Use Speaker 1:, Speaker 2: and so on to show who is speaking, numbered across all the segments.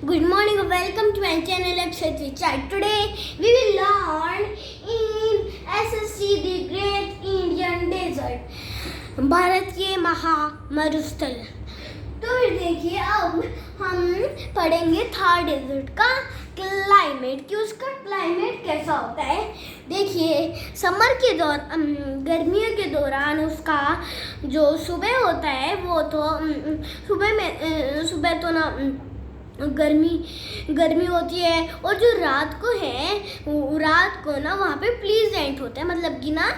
Speaker 1: Good morning and welcome to my channel Akshay Chat. Today we will learn in SSC the Great Indian Desert, Bharat के महामरुस्थल। तो फिर देखिए अब हम पढ़ेंगे थार डेजर्ट का क्लाइमेट कि उसका क्लाइमेट कैसा होता है। देखिए समर के गर्मियों के दौरान उसका जो सुबह होता है वो तो सुबह तो ना गर्मी होती है, और जो रात को है रात को ना वहाँ पे प्लीजेंट होता है, मतलब कि ना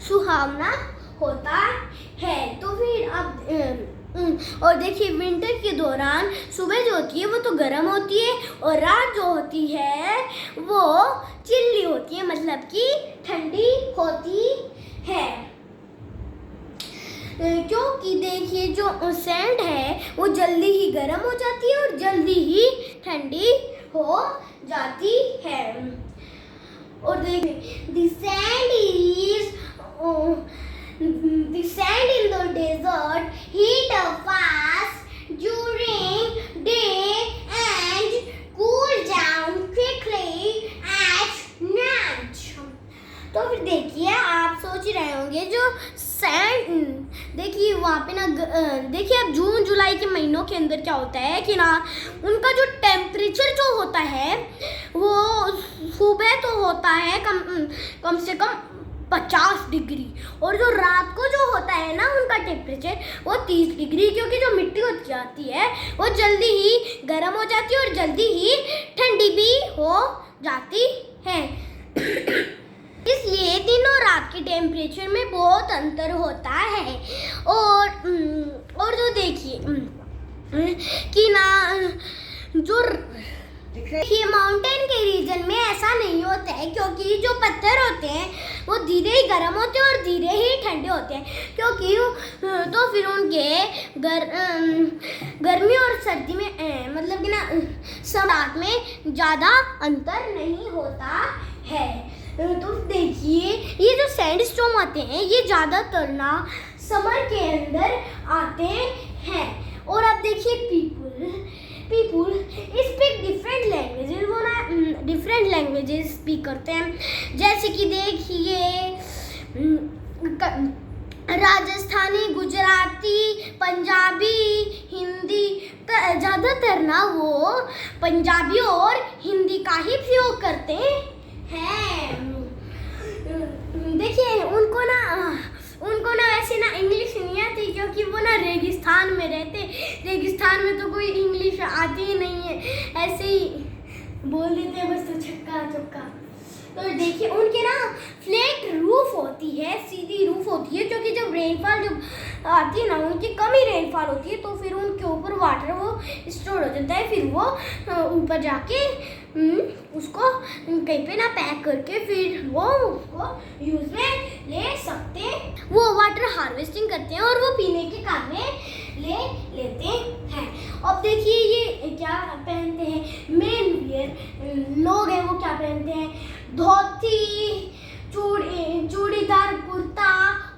Speaker 1: सुहावना होता है। तो फिर अब और देखिए विंटर के दौरान सुबह जो होती है वो तो गर्म होती है, और रात जो होती है वो चिल्ली होती है, मतलब कि ठंडी होती है। क्योंकि देखिए जो सैंड है वो जल्दी ही गर्म हो जाती है और जल्दी ही ठंडी हो जाती है। और देखिए the sand in the desert heat up fast during day and cool down quickly at night। तो फिर देखिए आप सोच ही रहे होंगे जो सैंड देखिए वहाँ पे ना देखिए अब जून जुलाई के महीनों के अंदर क्या होता है कि ना उनका जो टेम्परेचर जो होता है वो सुबह तो होता है कम से कम 50 डिग्री, और जो रात को जो होता है ना उनका टेम्परेचर वो 30 डिग्री, क्योंकि जो मिट्टी हो जाती है वो जल्दी ही गर्म हो जाती है और जल्दी ही ठंडी भी हो जाती है। इसलिए दिन और रात के टेम्परेचर में बहुत अंतर होता है। और जो देखिए कि ना जो देखिए माउंटेन के रीजन में ऐसा नहीं होता है, क्योंकि जो पत्थर होते हैं वो धीरे ही गर्म होते हैं और धीरे ही ठंडे होते हैं, क्योंकि तो फिर उनके गर्मी और सर्दी में मतलब कि ना रात में ज़्यादा अंतर नहीं होता है। तो देखिए ये जो सैंडस्टॉर्म आते हैं ये ज़्यादातर ना समर के अंदर आते हैं। और अब देखिए पीपुल स्पीक डिफरेंट लैंग्वेजेस, वो ना डिफरेंट लैंग्वेजेस स्पीक करते हैं। जैसे कि देखिए राजस्थानी, गुजराती, पंजाबी, हिंदी, ज़्यादातर ना वो पंजाबी और हिंदी का ही प्रयोग करते हैं। देखिए उनको ना वैसे ना इंग्लिश नहीं आती, क्योंकि वो ना रेगिस्तान में रहते। रेगिस्तान में तो कोई इंग्लिश आती ही नहीं है, ऐसे ही बोल देते हैं बस तो छक्का चौका। तो देखिए उनके ना फ्लैट रूफ होती है, सीधी रूफ होती है, क्योंकि जब रेनफॉल जब आती है ना उनकी कम ही रेनफॉल होती है, तो फिर उनके ऊपर वाटर वो स्टोर हो जाता है। फिर वो ऊपर जाके उसको कहीं पे ना पैक करके फिर वो उसको यूज में ले सकते हैं। वो वाटर हार्वेस्टिंग करते हैं और वो पीने के काम में ले लेते हैं। अब देखिए ये क्या पहनते हैं, मेन वियर लोग हैं वो क्या पहनते हैं, धोती, चूड़ीदार कुर्ता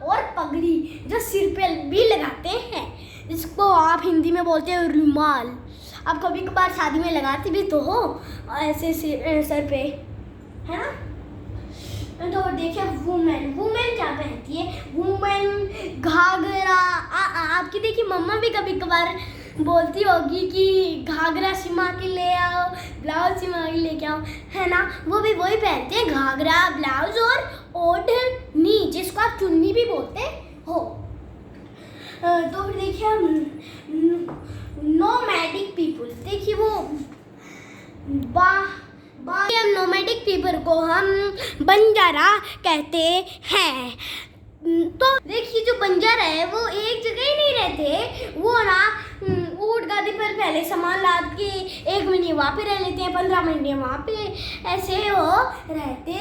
Speaker 1: और पगड़ी जो सिर पे भी लगाते हैं, इसको आप हिंदी में बोलते हैं रुमाल। आप कभी कभार शादी में लगाते भी तो हो ऐसे सर पे, है ना। तो देखिए वुमेन क्या पहनती है, वुमेन घाघरा। आपकी देखिए मम्मा भी कभी कभार बोलती होगी कि घाघरा सिमा के ले आओ, ब्लाउज सिमा के लेके आओ, है ना। वो भी वही पहनते हैं, घाघरा, ब्लाउज और ओढ़नी, जिसको आप चुन्नी भी बोलते हो। तो फिर देखिए नोमैडिक पीपल, देखिए वो नोमैडिक पीपल को हम बंजारा कहते हैं। तो देखिए जो बंजारा है वो एक जगह ही नहीं रहते, वो ना ऊँट गाड़ी पर पहले सामान लाद के 1 महीने वहाँ पे रह लेते हैं, 15 महीने वहाँ पे, ऐसे वो रहते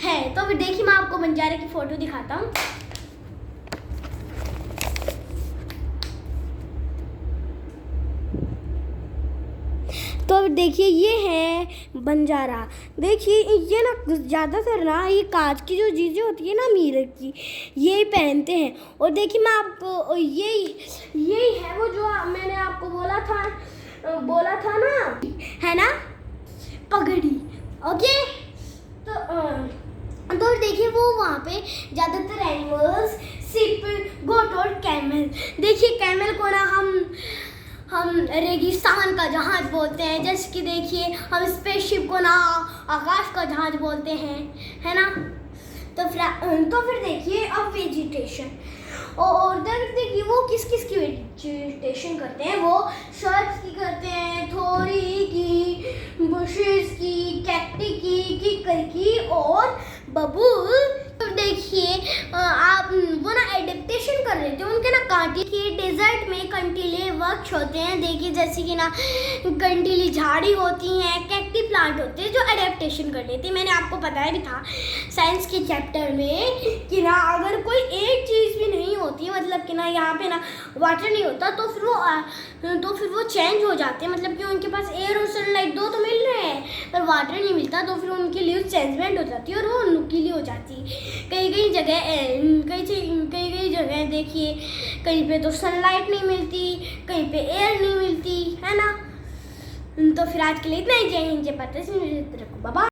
Speaker 1: हैं। तो फिर देखिए मैं आपको बंजारे की फोटो दिखाता हूँ। तो देखिए ये है बंजारा। देखिए ये ना ज़्यादातर ना ये कांच की जो चीज़ें होती है ना मिरर की, ये पहनते हैं। और देखिए मैं आपको यही है वो जो मैंने आपको बोला था बोला था ना, है ना, पगड़ी। ओके, तो देखिए वो वहाँ पे ज़्यादातर एनिमल्स सिर्फ गोट और कैमल। देखिए कैमल को ना हम रेगिस्तान का जहाज बोलते हैं, जैसे कि देखिए हम स्पेसशिप को ना आकाश का जहाज बोलते हैं, है ना। तो फिर देखिए अब वेजिटेशन, और देखिए वो किस किस की वेजिटेशन करते हैं। वो शर्ट्स की करते हैं, थोड़ी की, बुशेस की, कैक्टी की, किकर की और बबूल। तो देखिए आप वो ना एडेप्टेशन कर लेते हैं, उनके ना कांटे के डेजर्ट में कंटीले वृक्ष होते हैं। देखिए जैसे कि ना कंटीली झाड़ी होती हैं, कैक्टी प्लांट होते हैं जो एडेप्टेशन कर लेते हैं। मैंने आपको बताया भी था साइंस के चैप्टर में कि ना अगर कोई एक चीज़ भी नहीं होती, मतलब कि ना यहाँ पे ना वाटर नहीं होता, तो फिर वो चेंज हो जाते हैं। मतलब कि उनके पास एयर और सनलाइट दो तो मिल रहे हैं, पर वाटर नहीं मिलता, तो फिर उनकी लीव चेंजमेंट हो जाती है और वो नुकीली हो जाती है। कई जगह देखिए कहीं पे तो सनलाइट नहीं मिलती, कहीं पे एयर नहीं मिलती, है ना। तो फिर आज के लिए इतना ही। जय हिंद, जय भारत, बाबा।